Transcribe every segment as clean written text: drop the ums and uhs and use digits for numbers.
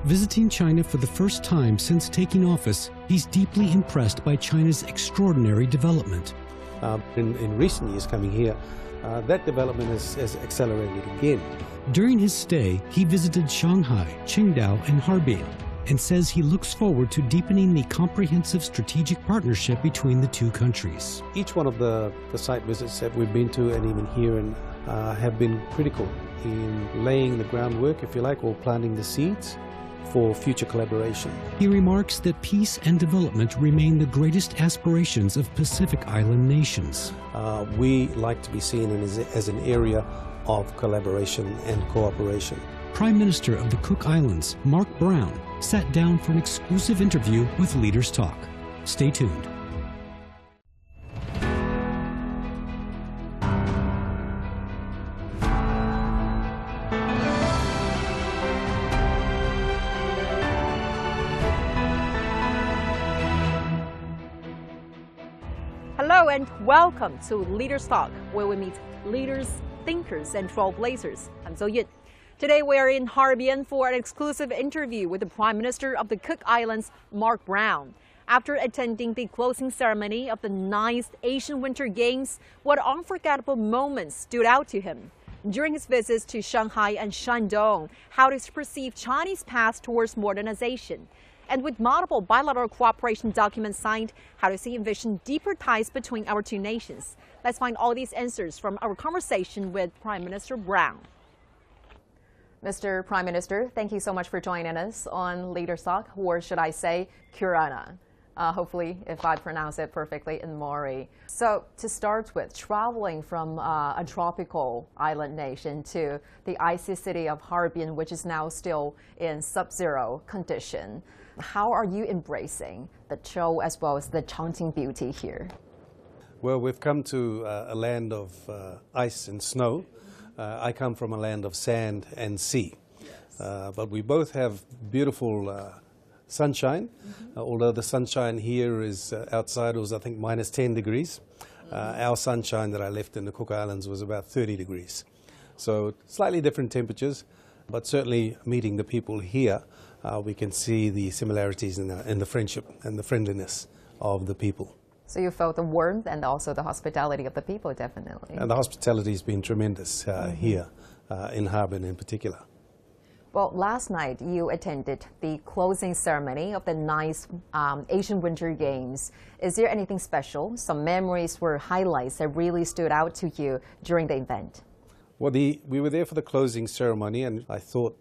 Visiting China for the first time since taking office, he's deeply impressed by China's extraordinary development. In recent years coming here, that development has accelerated again. During his stay, he visited Shanghai, Qingdao, and Harbin, and says he looks forward to deepening the comprehensive strategic partnership between the two countries. Each one of the site visits that we've been to, and even here, have been critical in laying the groundwork, if you like, or planting the seeds for future collaboration. He remarks that peace and development remain the greatest aspirations of Pacific Island nations. We like to be seen as an area of collaboration and cooperation. Prime Minister of the Cook Islands, Mark Brown, sat down for an exclusive interview with Leaders Talk. Stay tuned. Hello and welcome to Leaders Talk, where we meet leaders, thinkers, and trailblazers. I'm Zhou Yun. Today we are in Harbin for an exclusive interview with the Prime Minister of the Cook Islands, Mark Brown. After attending the closing ceremony of the 9th Asian Winter Games, what unforgettable moments stood out to him? During his visits to Shanghai and Shandong, how does he perceive Chinese path towards modernization? And with multiple bilateral cooperation documents signed, how does he envision deeper ties between our two nations? Let's find all these answers from our conversation with Prime Minister Brown. Mr. Prime Minister, thank you so much for joining us on Leaders Talk, or should I say, Kirana. Hopefully, if I pronounce it perfectly, in Maori. So, to start with, traveling from a tropical island nation to the icy city of Harbin, which is now still in sub-zero condition, how are you embracing the chill as well as the chanting beauty here? Well, we've come to a land of ice and snow. I come from a land of sand and sea. But we both have beautiful sunshine, although the sunshine here is outside was, I think, minus 10 degrees. Our sunshine that I left in the Cook Islands was about 30 degrees. So slightly different temperatures, but certainly meeting the people here, we can see the similarities in the friendship and the friendliness of the people. So you felt the warmth and also the hospitality of the people, definitely. And the hospitality has been tremendous here in Harbin in particular. Well, last night you attended the closing ceremony of the 9th Asian Winter Games. Is there anything special, some memories or highlights that really stood out to you during the event? Well, we were there for the closing ceremony, and I thought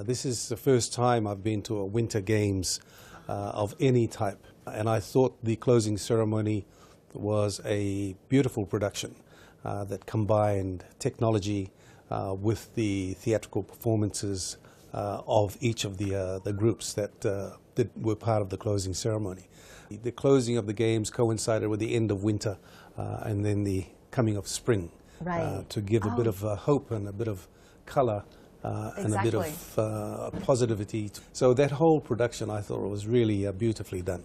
this is the first time I've been to a Winter Games of any type. And I thought the closing ceremony was a beautiful production that combined technology with the theatrical performances of each of the groups that were part of the closing ceremony. The closing of the games coincided with the end of winter and then the coming of spring, to give a bit of hope and a bit of color and a bit of positivity. So that whole production, I thought, was really beautifully done.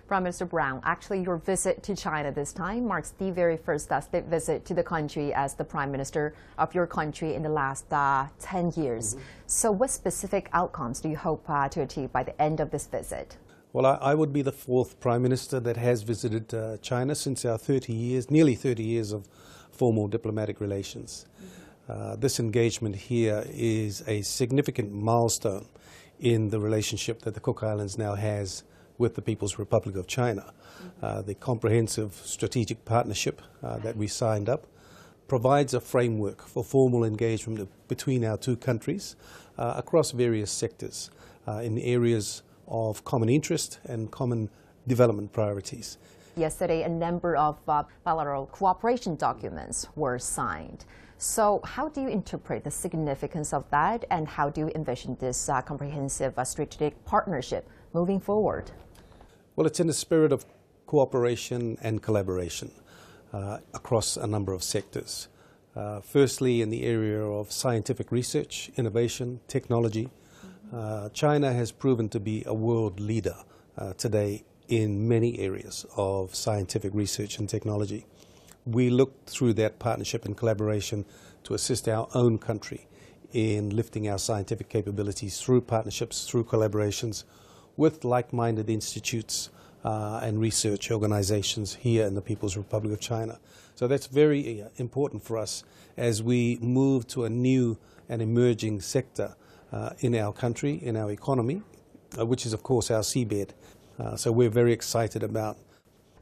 Prime Minister Brown, actually your visit to China this time marks the very first state visit to the country as the Prime Minister of your country in the last 10 years. So what specific outcomes do you hope to achieve by the end of this visit? Well, I would be the 4th Prime Minister that has visited China since our nearly 30 years of formal diplomatic relations. This engagement here is a significant milestone in the relationship that the Cook Islands now has with the People's Republic of China. The comprehensive strategic partnership that we signed up provides a framework for formal engagement between our two countries across various sectors in areas of common interest and common development priorities. Yesterday, a number of bilateral cooperation documents were signed. So how do you interpret the significance of that, and how do you envision this comprehensive strategic partnership moving forward? Well, it's in the spirit of cooperation and collaboration across a number of sectors. Firstly, in the area of scientific research, innovation, technology, China has proven to be a world leader today in many areas of scientific research and technology. We look through that partnership and collaboration to assist our own country in lifting our scientific capabilities through partnerships, through collaborations with like-minded institutes and research organizations here in the People's Republic of China. So that's very important for us as we move to a new and emerging sector in our country, in our economy, which is of course our seabed. So we're very excited about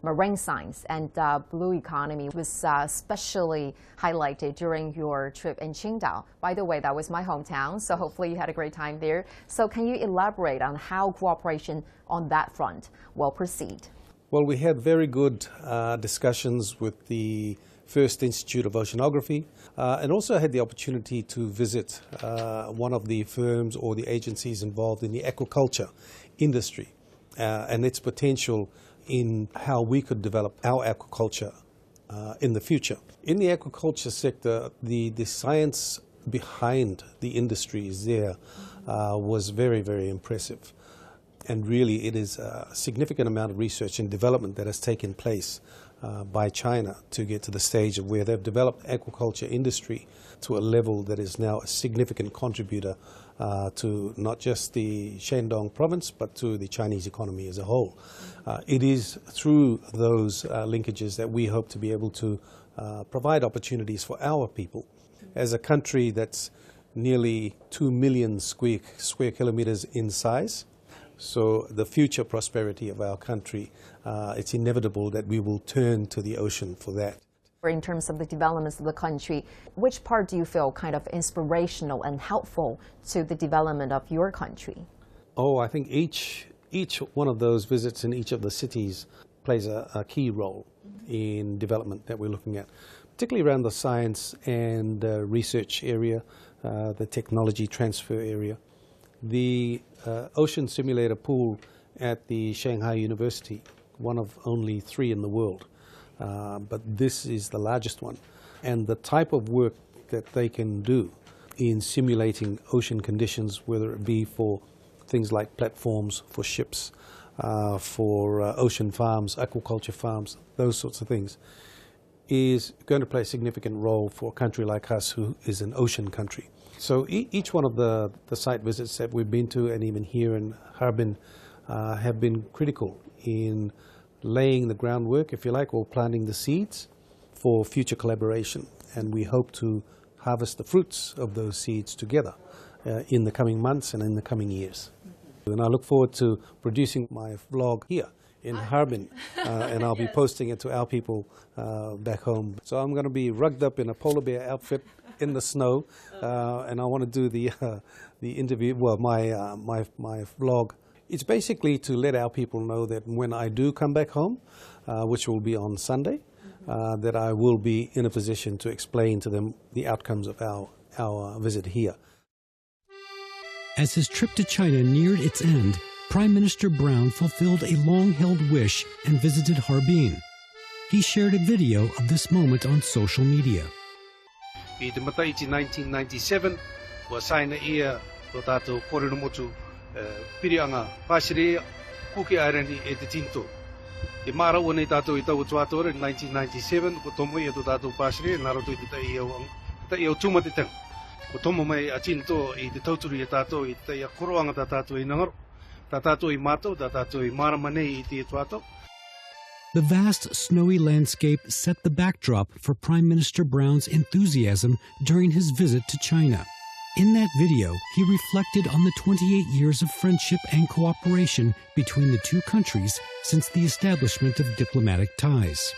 marine science and blue economy was especially highlighted during your trip in Qingdao. By the way, that was my hometown, so hopefully you had a great time there. So can you elaborate on how cooperation on that front will proceed? Well, we had very good discussions with the First Institute of Oceanography and also had the opportunity to visit one of the firms or the agencies involved in the aquaculture industry and its potential in how we could develop our aquaculture in the future. In the aquaculture sector, the science behind the industries there was very, very impressive. And really it is a significant amount of research and development that has taken place by China to get to the stage of where they've developed aquaculture industry to a level that is now a significant contributor to not just the Shandong province, but to the Chinese economy as a whole. It is through those linkages that we hope to be able to provide opportunities for our people. As a country that's nearly 2 million square kilometers in size, so the future prosperity of our country, it's inevitable that we will turn to the ocean for that. In terms of the developments of the country, which part do you feel kind of inspirational and helpful to the development of your country? Oh, I think each one of those visits in each of the cities plays a key role in development that we're looking at, particularly around the science and research area, the technology transfer area. The ocean simulator pool at the Shanghai University, one of only 3 in the world, but this is the largest one. And the type of work that they can do in simulating ocean conditions, whether it be for things like platforms for ships, for ocean farms, aquaculture farms, those sorts of things, is going to play a significant role for a country like us who is an ocean country. So each one of the site visits that we've been to, and even here in Harbin, have been critical in laying the groundwork, if you like, or planting the seeds for future collaboration. And we hope to harvest the fruits of those seeds together in the coming months and in the coming years. And I look forward to producing my vlog here in Harbin, and I'll be posting it to our people back home. So I'm going to be rugged up in a polar bear outfit in the snow, and I want to do the interview, well, my vlog. It's basically to let our people know that when I do come back home, which will be on Sunday, that I will be in a position to explain to them the outcomes of our visit here. As his trip to China neared its end, Prime Minister Brown fulfilled a long-held wish and visited Harbin. He shared a video of this moment on social media. In 1997, was signed a to Korinomotu Pirianga Pasiri Kuki Irony at the Tinto. The Mara one tato Itawator in 1997, Kotomo Tato Pasiri, Naruto Tayo Tumatitang. Kotomo may Atinto, the Toturi Tato, Itaya Kuruanga Tato in Nor, Tatato Imato, Tatato Maramane Itiatuato. The vast snowy landscape set the backdrop for Prime Minister Brown's enthusiasm during his visit to China. In that video, he reflected on the 28 years of friendship and cooperation between the two countries since the establishment of diplomatic ties.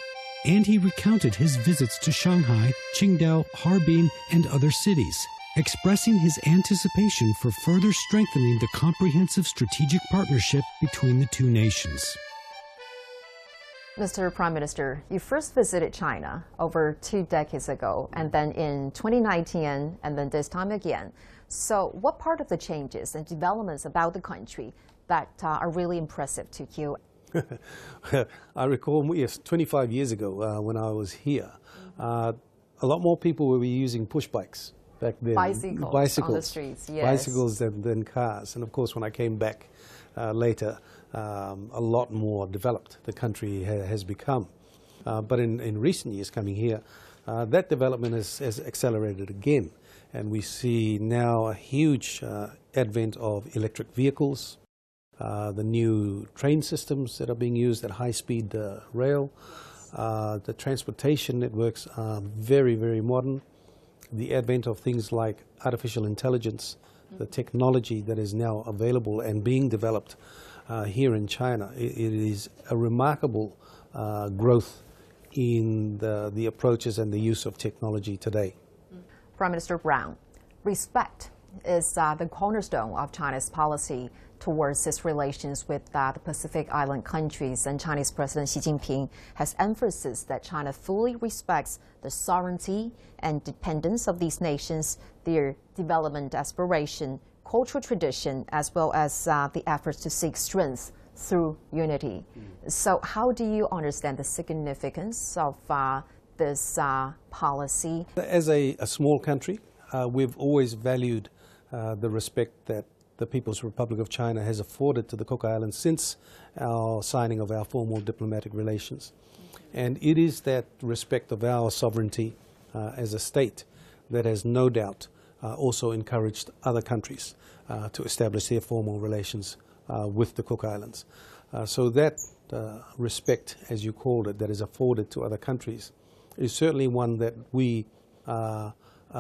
And he recounted his visits to Shanghai, Qingdao, Harbin, and other cities, expressing his anticipation for further strengthening the comprehensive strategic partnership between the two nations. Mr. Prime Minister, you first visited China over 2 decades ago, and then in 2019, and then this time again. So what part of the changes and developments about the country that are really impressive to you? I recall, yes, 25 years ago when I was here, a lot more people were using push bikes back then. Bicycles on the streets, yes. Bicycles than cars. And of course, when I came back later, a lot more developed the country has become. But in recent years coming here, that development has accelerated again. And we see now a huge advent of electric vehicles, the new train systems that are being used at high-speed rail. The transportation networks are very, very modern. The advent of things like artificial intelligence, the technology that is now available and being developed here in China, it is a remarkable growth in the approaches and the use of technology today. Prime Minister Brown, respect is the cornerstone of China's policy towards its relations with the Pacific Island countries, and Chinese President Xi Jinping has emphasized that China fully respects the sovereignty and dependence of these nations, their development aspiration, cultural tradition, as well as the efforts to seek strength through unity. So how do you understand the significance of this policy? As a small country, we've always valued the respect that the People's Republic of China has afforded to the Cook Islands since our signing of our formal diplomatic relations. And it is that respect of our sovereignty as a state that has no doubt also encouraged other countries to establish their formal relations with the Cook Islands. So that respect, as you called it, that is afforded to other countries is certainly one that we are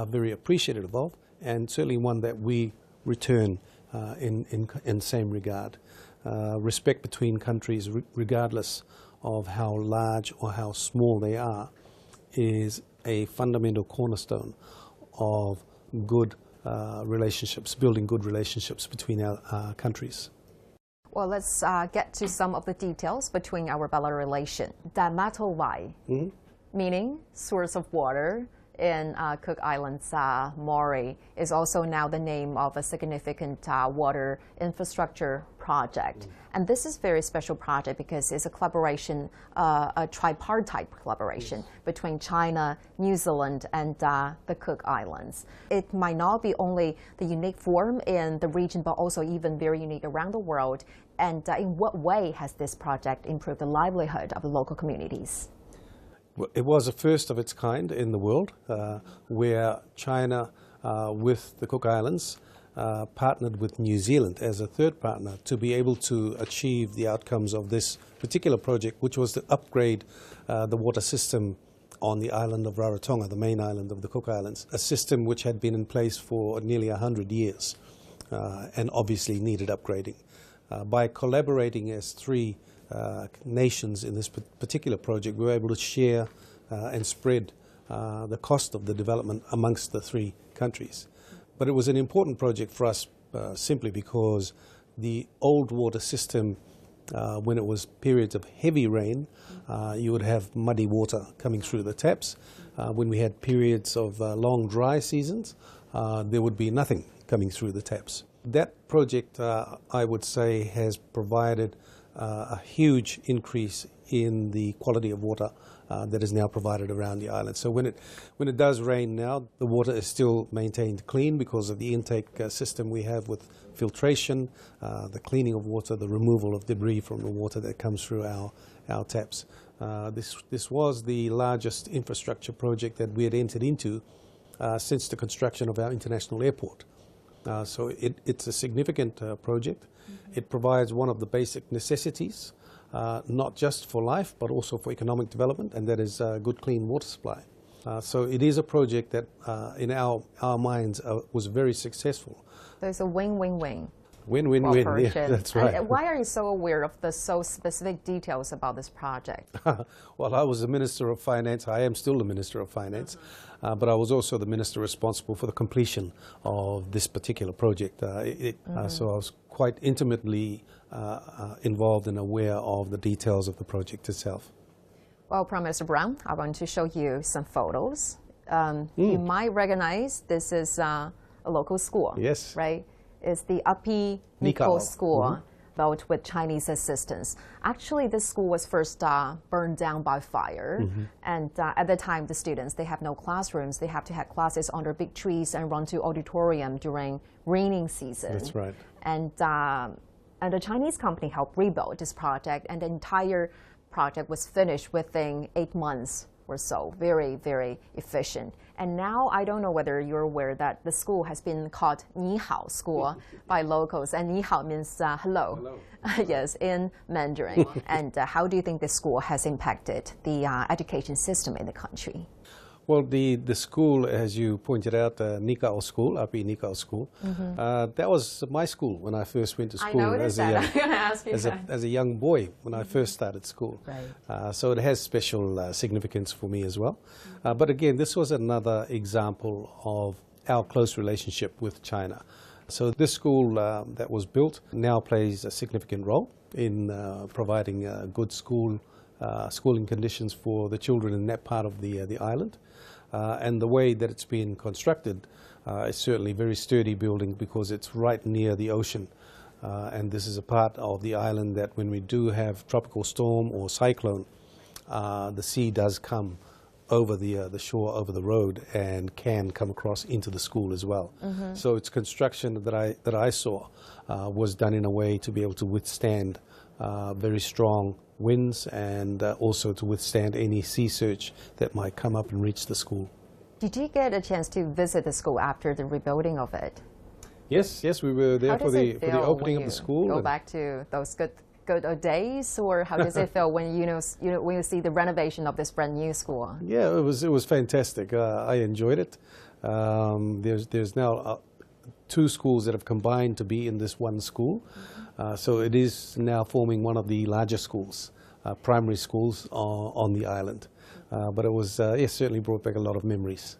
very appreciative of, and certainly one that we return in same regard. Respect between countries, regardless of how large or how small they are, is a fundamental cornerstone of good relationships, building good relationships between our countries. Well, let's get to some of the details between our bilateral relation. The Metal Lai, meaning source of water in Cook Islands, Maury, is also now the name of a significant water infrastructure project. And this is a very special project because it's a collaboration, a tripartite collaboration between China, New Zealand, and the Cook Islands. It might not be only the unique form in the region, but also even very unique around the world. And in what way has this project improved the livelihood of the local communities? It was a first of its kind in the world, where China, with the Cook Islands, partnered with New Zealand as a third partner to be able to achieve the outcomes of this particular project, which was to upgrade the water system on the island of Rarotonga, the main island of the Cook Islands, a system which had been in place for nearly 100 years and obviously needed upgrading. By collaborating as three nations in this particular project, we were able to share and spread the cost of the development amongst the three countries. But it was an important project for us simply because the old water system, when it was periods of heavy rain, you would have muddy water coming through the taps. When we had periods of long dry seasons, there would be nothing coming through the taps. That project, I would say, has provided a huge increase in the quality of water that is now provided around the island. So when it does rain now, the water is still maintained clean because of the intake system we have with filtration, the cleaning of water, the removal of debris from the water that comes through our taps. This was the largest infrastructure project that we had entered into since the construction of our international airport. So it's a significant project. It provides one of the basic necessities, not just for life, but also for economic development, and that is good, clean water supply. So it is a project that, in our minds, was very successful. There's a win-win-win. Win-win-win, yeah, that's right. And why are you so aware of the so specific details about this project? Well, I was the Minister of Finance. I am still the Minister of Finance, but I was also the Minister responsible for the completion of this particular project. So I was quite intimately involved and aware of the details of the project itself. Well, Prime Minister Brown, I want to show you some photos. You might recognize this is a local school. Yes. Right? It's the Api Nikko School, built with Chinese assistance. Actually, this school was first burned down by fire. And at the time, the students, they have no classrooms. They have to have classes under big trees and run to auditorium during raining season. That's right. And the Chinese company helped rebuild this project, and the entire project was finished within 8 months or so. Very, very efficient. And now I don't know whether you're aware that the school has been called Ni Hao School by locals, and Ni Hao means hello. Yes, in Mandarin. And how do you think this school has impacted the education system in the country? Well, the school, as you pointed out, Nikao School, Api Nikao School, that was my school when I first went to school. I noticed that. I'm going to ask you as a young boy when I first started school. Right. So it has special significance for me as well. But again, this was another example of our close relationship with China. So this school that was built now plays a significant role in providing good schooling conditions for the children in that part of the island. And the way that it's been constructed is certainly very sturdy building because it's right near the ocean. And this is a part of the island that when we do have tropical storm or cyclone, the sea does come over the shore, over the road, and can come across into the school as well. So its construction that I saw was done in a way to be able to withstand very strong winds and also to withstand any sea surge that might come up and reach the school. Did you get a chance to visit the school after the rebuilding of it? Yes, we were there for the opening of the school. Go back to those good days, or how does it feel when when you see the renovation of this brand new school? Yeah, it was fantastic. I enjoyed it. There's now 2 schools that have combined to be in this one school. So it is now forming one of the larger schools, primary schools on the island. But it was, yes, certainly brought back a lot of memories.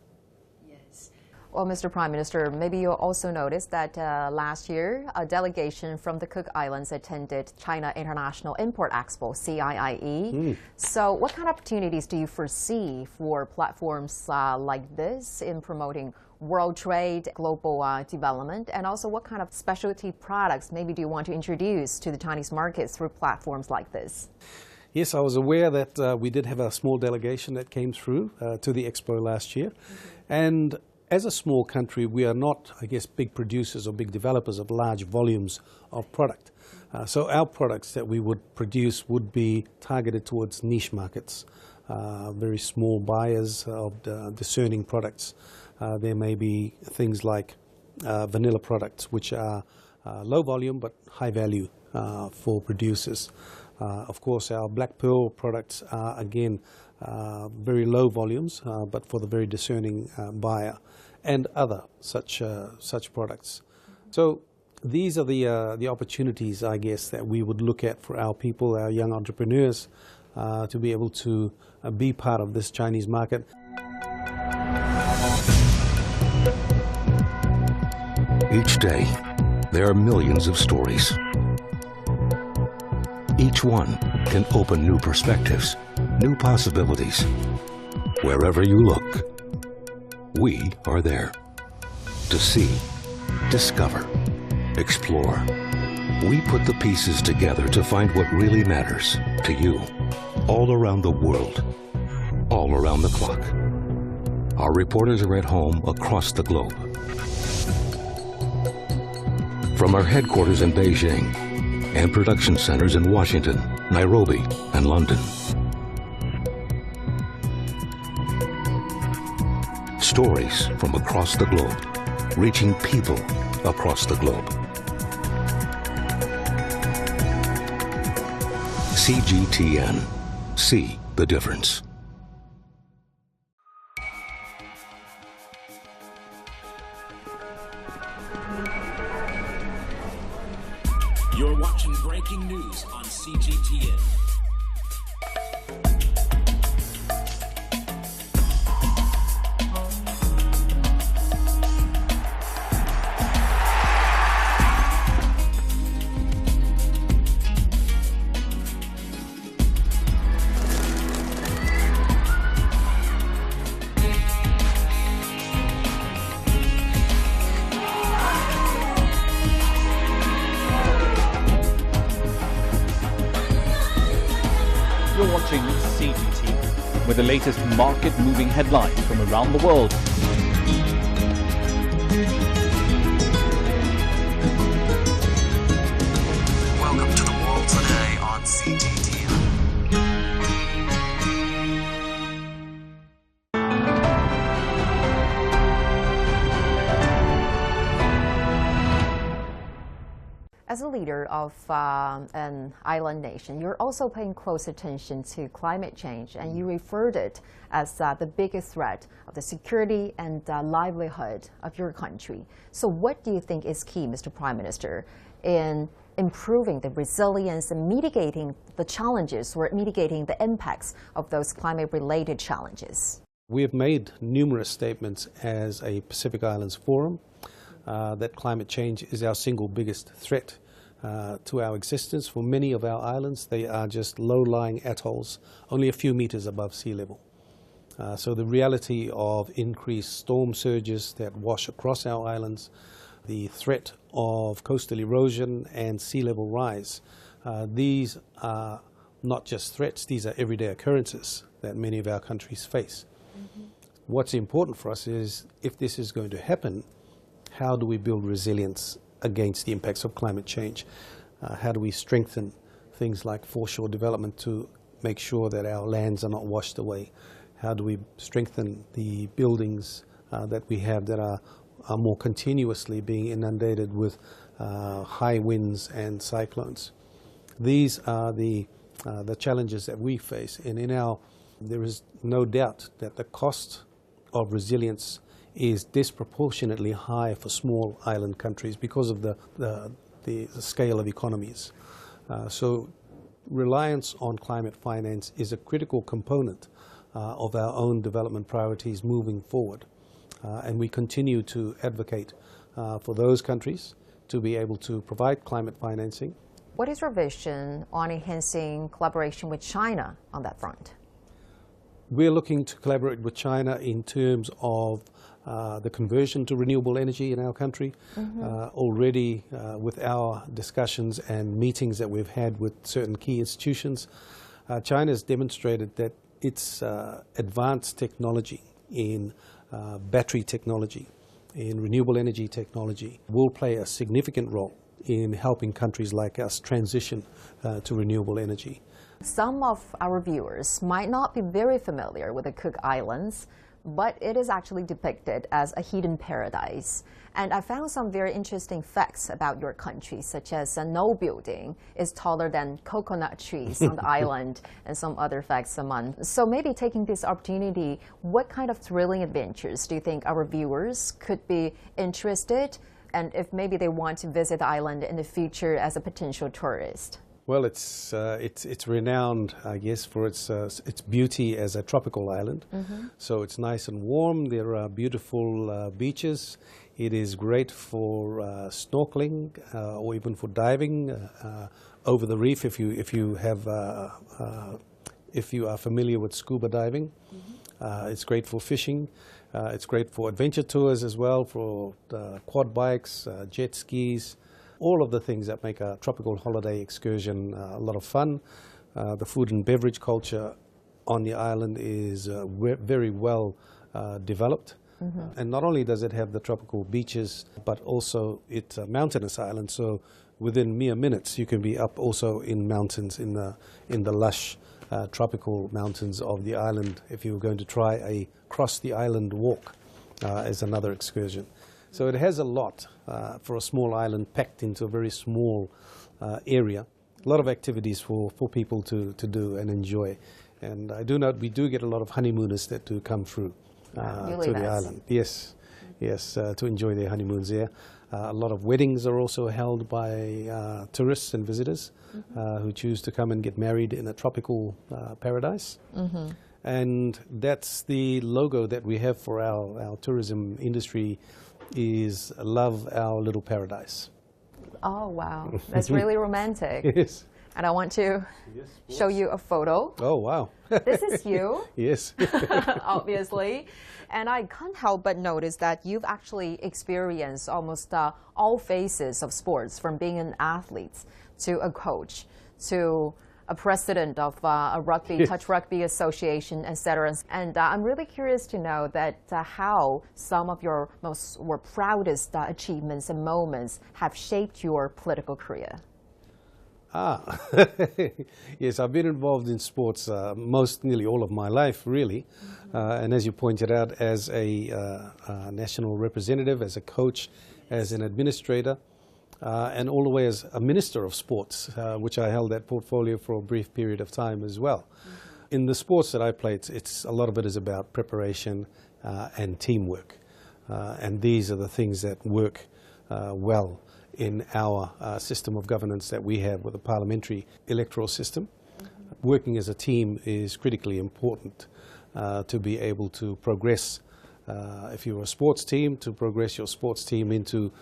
Yes. Well, Mr. Prime Minister, maybe you also noticed that last year, a delegation from the Cook Islands attended China International Import Expo, CIIE. So what kind of opportunities do you foresee for platforms like this in promoting world trade, global development, and also what kind of specialty products maybe do you want to introduce to the Chinese markets through platforms like this? Yes, I was aware that we did have a small delegation that came through to the expo last year. And as a small country, we are not, I guess, big producers or big developers of large volumes of product. So our products that we would produce would be targeted towards niche markets, very small buyers of discerning products. There may be things like vanilla products, which are low volume but high value for producers. Of course, our black pearl products are, again, very low volumes, but for the very discerning buyer, and other such products. So these are the opportunities, I guess, that we would look at for our people, our young entrepreneurs, to be able to be part of this Chinese market. Each day, there are millions of stories. Each one can open new perspectives, new possibilities. Wherever you look, we are there to see, discover, explore. We put the pieces together to find what really matters to you, all around the world, all around the clock. Our reporters are at home across the globe. From our headquarters in Beijing and production centers in Washington, Nairobi, and London. Stories from across the globe, reaching people across the globe. CGTN. See the difference. You're watching breaking news on CGTN. You're watching CGTN with the latest market-moving headlines from around the world. Welcome to the world today on CGTN. As a leader of an island nation, you're also paying close attention to climate change, and you referred it as the biggest threat of the security and livelihood of your country. So what do you think is key, Mr. Prime Minister, in improving the resilience and mitigating the challenges or mitigating the impacts of those climate-related challenges? We have made numerous statements as a Pacific Islands Forum that climate change is our single biggest threat to our existence. For many of our islands, they are just low-lying atolls, only a few meters above sea level. So the reality of increased storm surges that wash across our islands, the threat of coastal erosion and sea level rise, these are not just threats, these are everyday occurrences that many of our countries face. What's important for us is, if this is going to happen, how do we build resilience against the impacts of climate change? How do we strengthen things like foreshore development to make sure that our lands are not washed away? How do we strengthen the buildings that we have that are more continuously being inundated with high winds and cyclones? These are the challenges that we face, and there is no doubt that the cost of resilience is disproportionately high for small island countries because of the scale of economies. So reliance on climate finance is a critical component of our own development priorities moving forward. And we continue to advocate for those countries to be able to provide climate financing. What is your vision on enhancing collaboration with China on that front? We're looking to collaborate with China in terms of the conversion to renewable energy in our country. Already with our discussions and meetings that we've had with certain key institutions, China has demonstrated that its advanced technology in battery technology, in renewable energy technology, will play a significant role in helping countries like us transition to renewable energy. Some of our viewers might not be very familiar with the Cook Islands, but it is actually depicted as a hidden paradise. And I found some very interesting facts about your country, such as no building is taller than coconut trees on the island, and some other facts among. So maybe taking this opportunity, what kind of thrilling adventures do you think our viewers could be interested, and if maybe they want to visit the island in the future as a potential tourist? Well, it's renowned, I guess, for its beauty as a tropical island. So it's nice and warm. There are beautiful beaches. It is great for snorkeling or even for diving over the reef. If you are familiar with scuba diving, it's great for fishing. It's great for adventure tours as well, for quad bikes, jet skis. All of the things that make a tropical holiday excursion a lot of fun. The food and beverage culture on the island is very well developed. And not only does it have the tropical beaches, but also it's a mountainous island. So within mere minutes, you can be up also in mountains, in the lush tropical mountains of the island. If you were going to try a cross the island walk as another excursion. So it has a lot for a small island packed into a very small area. A lot of activities for people to do and enjoy. And I do note we do get a lot of honeymooners that do come through to the island. Yes, to enjoy their honeymoons there. A lot of weddings are also held by tourists and visitors who choose to come and get married in a tropical paradise. And that's the logo that we have for our tourism industry, is love our little paradise. Oh, wow. That's really romantic. Yes. And I want to show you a photo. Oh, wow. This is you. Yes. Obviously. And I can't help but notice that you've actually experienced almost all phases of sports, from being an athlete to a coach to a president of a rugby, touch rugby association, etc. And I'm really curious to know that how some of your most or proudest achievements and moments have shaped your political career. Yes, I've been involved in sports nearly all of my life, really. And as you pointed out, as a national representative, as a coach, as an administrator, and all the way as a Minister of Sports, which I held that portfolio for a brief period of time as well. In the sports that I play, a lot of it is about preparation and teamwork. And these are the things that work well in our system of governance that we have with the parliamentary electoral system. Working as a team is critically important to be able to progress. If you're a sports team, to progress your sports team into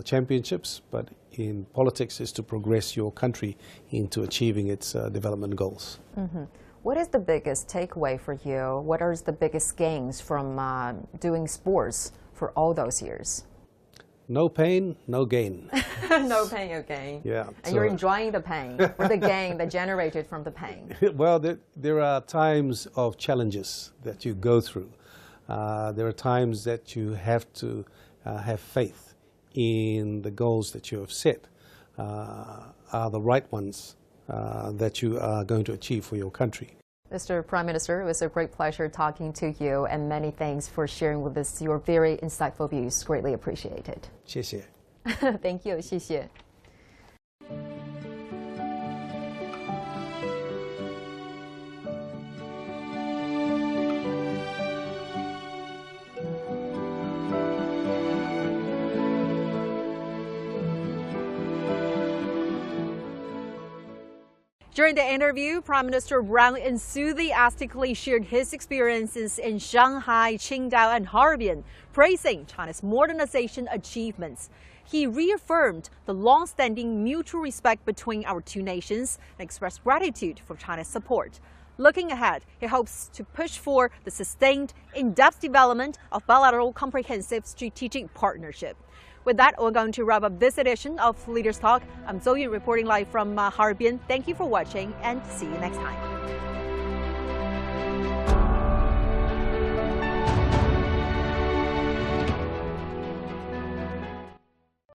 championships, but in politics is to progress your country into achieving its development goals. What is the biggest takeaway for you? What are the biggest gains from doing sports for all those years? No pain, no gain. No pain, no gain. Yeah. And you're enjoying the pain, or the gain that generated from the pain. Well, there are times of challenges that you go through. There are times that you have to have faith in the goals that you have set are the right ones that you are going to achieve for your country. Mr. Prime Minister, it was a great pleasure talking to you, and many thanks for sharing with us your very insightful views. Greatly appreciated. 谢谢. Thank you. 谢谢. During the interview, Prime Minister Brown enthusiastically shared his experiences in Shanghai, Qingdao, and Harbin, praising China's modernization achievements. He reaffirmed the long-standing mutual respect between our two nations and expressed gratitude for China's support. Looking ahead, he hopes to push for the sustained, in-depth development of bilateral comprehensive strategic partnership. With that, we're going to wrap up this edition of Leaders Talk. I'm Zhou Yun reporting live from Harbin. Thank you for watching and see you next time.